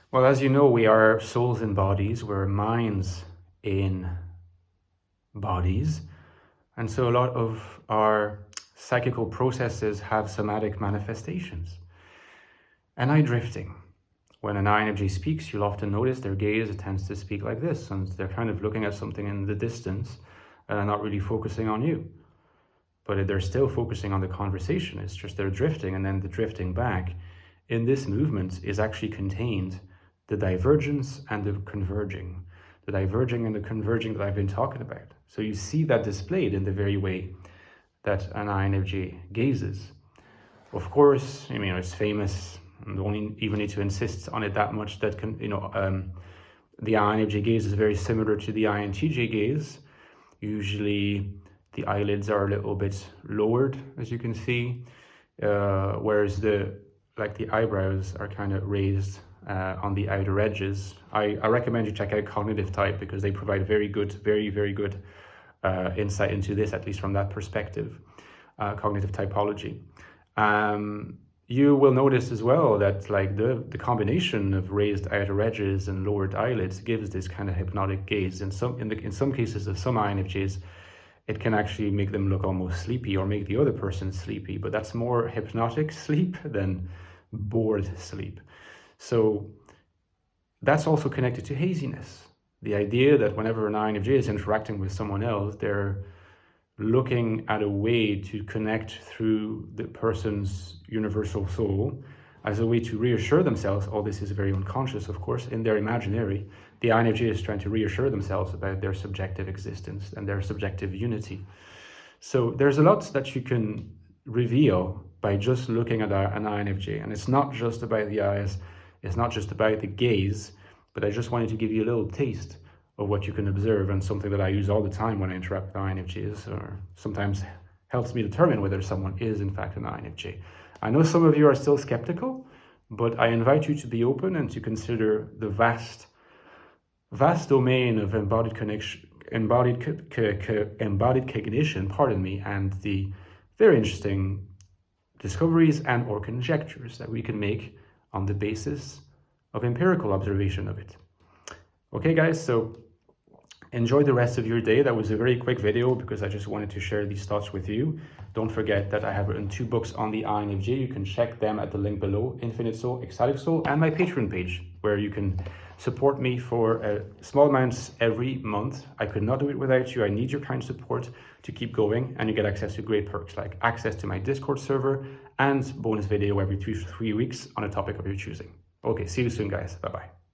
Well, as you know, we are souls in bodies, we're minds in bodies. And so a lot of our psychical processes have somatic manifestations. And eye drifting. When an INFJ speaks, you'll often notice their gaze tends to speak like this, and they're kind of looking at something in the distance and are not really focusing on you. But they're still focusing on the conversation. It's just they're drifting, and then the drifting back. In this movement is actually contained the divergence and the converging. The diverging and the converging that I've been talking about. So you see that displayed in the very way that an INFJ gazes. Of course, it's famous, and don't even need to insist on it that much, that the INFJ gaze is very similar to the INTJ gaze. Usually the eyelids are a little bit lowered, as you can see, whereas the eyebrows are kind of raised on the outer edges. I recommend you check out Cognitive Type because they provide very good, very good insight into this, at least from that perspective, cognitive typology. You will notice as well that the combination of raised outer edges and lowered eyelids gives this kind of hypnotic gaze. In some cases of some INFJs, it can actually make them look almost sleepy or make the other person sleepy, but that's more hypnotic sleep than bored sleep. So that's also connected to haziness. The idea that whenever an INFJ is interacting with someone else, they're looking at a way to connect through the person's universal soul as a way to reassure themselves. All this is very unconscious, of course, in their imaginary. The INFJ is trying to reassure themselves about their subjective existence and their subjective unity. So there's a lot that you can reveal by just looking at an INFJ. And it's not just about the eyes, it's not just about the gaze, but I just wanted to give you a little taste of what you can observe, and something that I use all the time when I interact with INFJs, or sometimes helps me determine whether someone is in fact an INFJ. I know some of you are still skeptical, but I invite you to be open and to consider the vast domain of embodied cognition, and the very interesting discoveries and or conjectures that we can make on the basis of empirical observation of it. Okay, guys, so enjoy the rest of your day. That was a very quick video because I just wanted to share these thoughts with you. Don't forget that I have written 2 books on the INFJ. You can check them at the link below, Infinite Soul, Ecstatic Soul, and my Patreon page, where you can support me for small amounts every month. I could not do it without you. I need your kind support to keep going, and you get access to great perks like access to my Discord server and bonus video every 2 to 3 weeks on a topic of your choosing. Okay, see you soon, guys. Bye-bye.